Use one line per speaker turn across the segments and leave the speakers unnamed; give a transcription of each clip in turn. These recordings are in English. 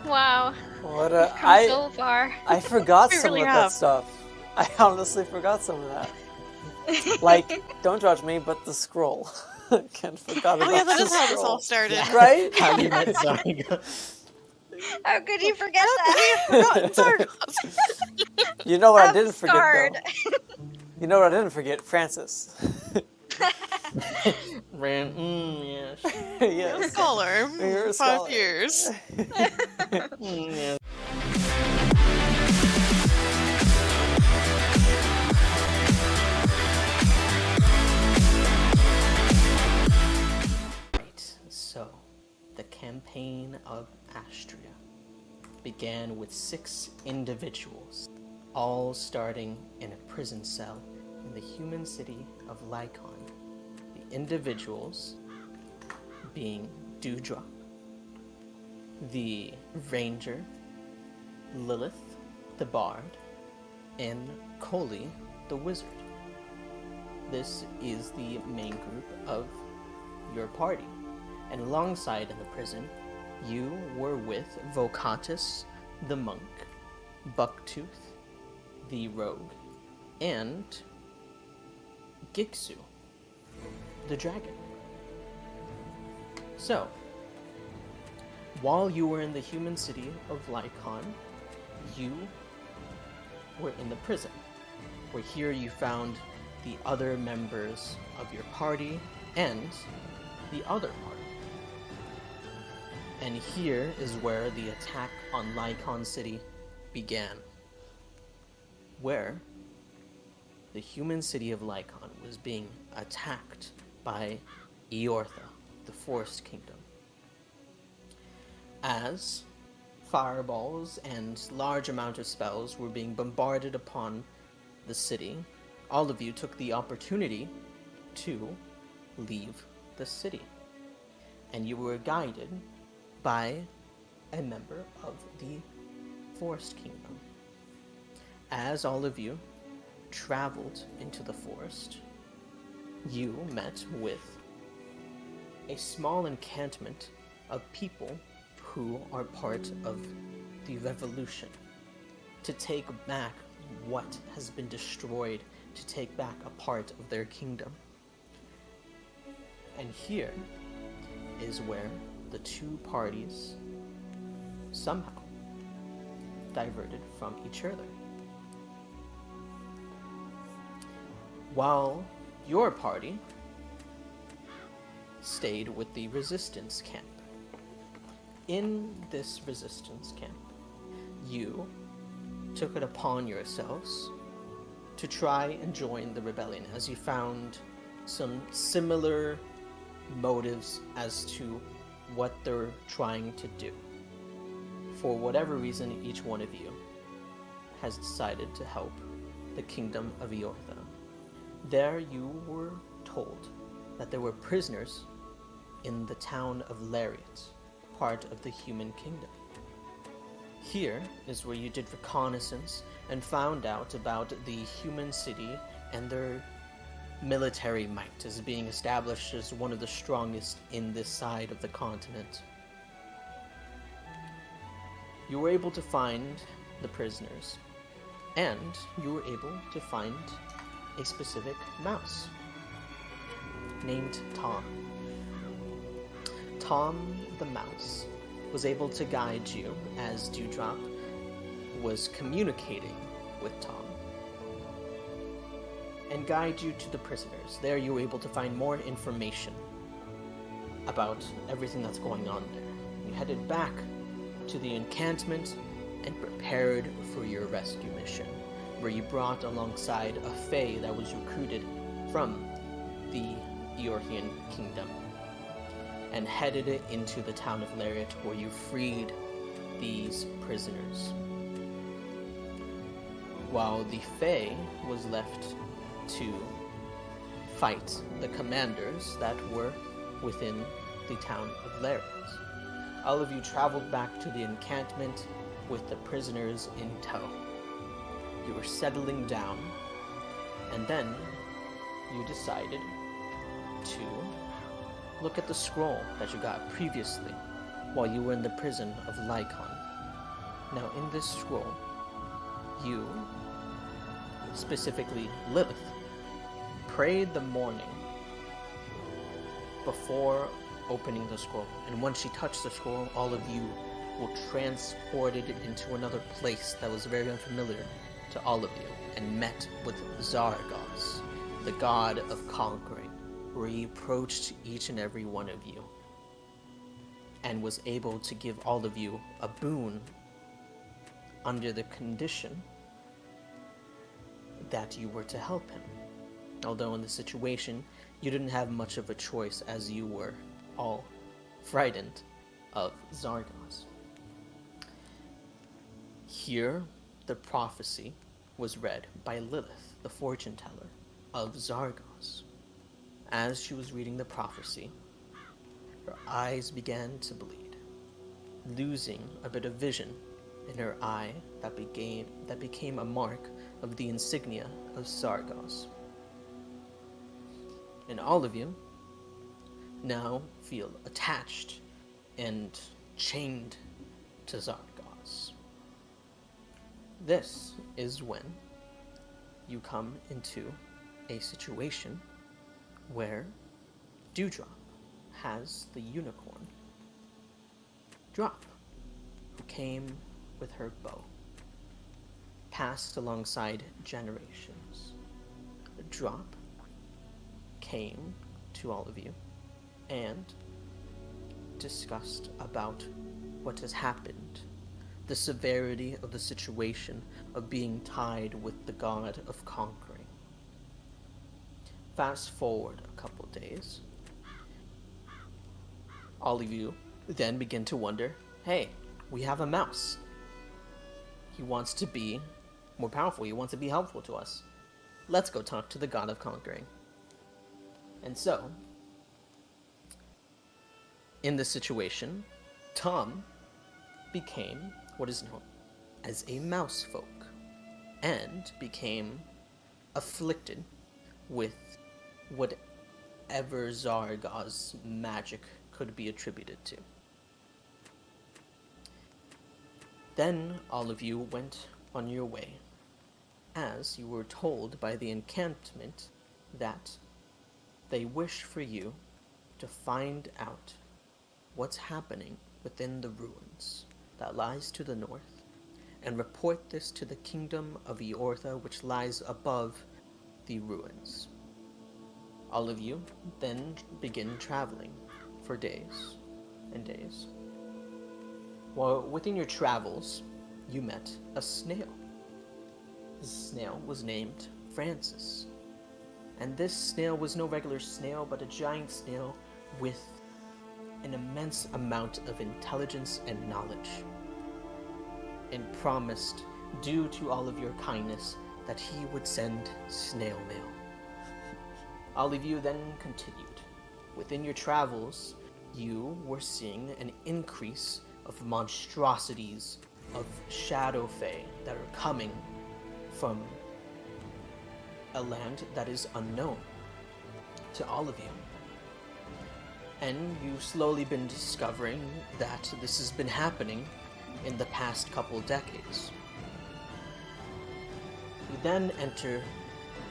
Wow.
What
We've come so far.
I forgot
We
some
really
of
have.
that stuff. I honestly forgot some of that. Like, don't judge me, but the scroll. Can't forgot about
Oh yeah, that
the
is how this all
scroll.
started.
Right?
How you met Zargoz.
How could you forget
How could we
that?
have forgotten Zargoz?
You know what I
I'm
didn't forget,
scarred.
though? You know what I didn't forget? Francis.
Ran. Yeah.
You're a
Yes.
scholar.
You're a
5
scholar.
years.
Yeah. Right. So, the campaign of Astria began with 6 individuals, all starting in a prison cell in the human city of Lycon. The individuals being Dewdrop, the Ranger, Lilith, the Bard, and Coley, the Wizard. This is the main group of your party. And alongside in the prison, you were with Vocatus, the Monk, Bucktooth, the Rogue, and Gixu, the Dragon. So, while you were in the human city of Lycon, you were in the prison, where here you found the other members of your party and the other party. And here is where the attack on Lycon City began, where the human city of Lycon was being attacked by Eortha, the Forest Kingdom. As fireballs and large amount of spells were being bombarded upon the city, all of you took the opportunity to leave the city. And you were guided by a member of the Forest Kingdom. As all of you traveled into the forest, you met with a small encampment of people who are part of the revolution, to take back what has been destroyed, to take back a part of their kingdom. And here is where the two parties somehow diverted from each other. While your party stayed with the resistance camp. In this resistance camp, you took it upon yourselves to try and join the rebellion, as you found some similar motives as to what they're trying to do. For whatever reason, each one of you has decided to help the kingdom of Eortha. There you were told that there were prisoners in the town of Lariat, part of the human kingdom. Here is where you did reconnaissance and found out about the human city and their military might as being established as one of the strongest in this side of the continent. You were able to find the prisoners, and you were able to find a specific mouse named Tom. Tom the mouse was able to guide you as Dewdrop was communicating with Tom and guide you to the prisoners. There you were able to find more information about everything that's going on there. You headed back to the encampment and prepared for your rescue mission, where you brought alongside a fae that was recruited from the Eorthian kingdom and headed it into the town of Lariat, where you freed these prisoners. While the fae was left to fight the commanders that were within the town of Lariat. All of you traveled back to the encampment with the prisoners in tow. You were settling down, and then you decided to look at the scroll that you got previously while you were in the prison of Lycon. Now, in this scroll, you, specifically Lilith, prayed the morning before opening the scroll. And once she touched the scroll, all of you were transported into another place that was very unfamiliar to all of you, and met with Zargoz, the god of conquering, where he approached each and every one of you and was able to give all of you a boon under the condition that you were to help him. Although in this situation, you didn't have much of a choice, as you were all frightened of Zargoz. Here, the prophecy was read by Lilith, the fortune teller of Zargoz. As she was reading the prophecy, her eyes began to bleed, losing a bit of vision in her eye that became a mark of the insignia of Zargoz. And all of you now feel attached and chained to Zargoz. This is when you come into a situation where Dewdrop has the unicorn Drop, who came with her bow, passed alongside generations. Drop came to all of you and discussed about what has happened, the severity of the situation of being tied with the god of conquering. Fast forward a couple days, all of you then begin to wonder, hey, we have a mouse. He wants to be more powerful, he wants to be helpful to us. Let's go talk to the god of conquering. And so, in this situation, Tom became what is known as a mouse folk, and became afflicted with whatever Zargoz magic could be attributed to. Then all of you went on your way, as you were told by the encampment that they wish for you to find out what's happening within the ruins that lies to the north, and report this to the kingdom of Eortha, which lies above the ruins. All of you then begin traveling for days and days. While within your travels, you met a snail. This snail was named Francis. And this snail was no regular snail, but a giant snail with an immense amount of intelligence and knowledge, and promised, due to all of your kindness, that he would send snail mail. All of you then continued. Within your travels, you were seeing an increase of monstrosities of shadow fae that are coming from a land that is unknown to all of you. And you've slowly been discovering that this has been happening in the past couple decades. You then enter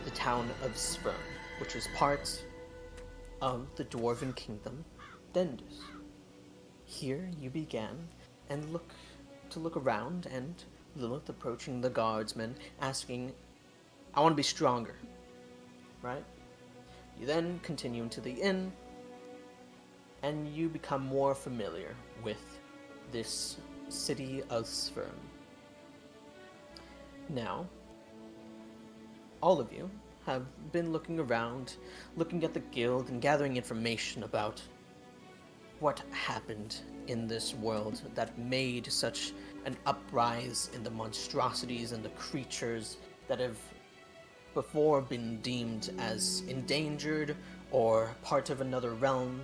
the town of Svern, which is part of the Dwarven Kingdom, Dendus. Here you began and look around, and Lilith approaching the guardsmen, asking, I want to be stronger, right? You then continue into the inn, and you become more familiar with this city of Svern. Now, all of you have been looking around, looking at the guild, and gathering information about what happened in this world that made such an uprise in the monstrosities and the creatures that have before been deemed as endangered or part of another realm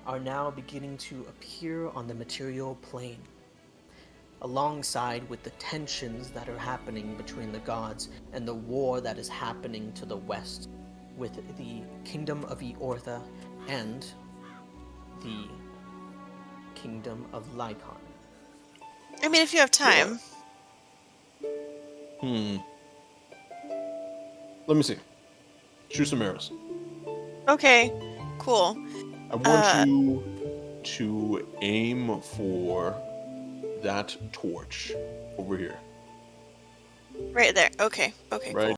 are now beginning to appear on the material plane, alongside with the tensions that are happening between the gods and the war that is happening to the west with the kingdom of Eortha and the kingdom of Lycon.
mean, if you have time.
Let me see. Shoot some arrows.
Okay, cool.
I want you to aim for that torch over here.
Right there. Okay,
Right
cool.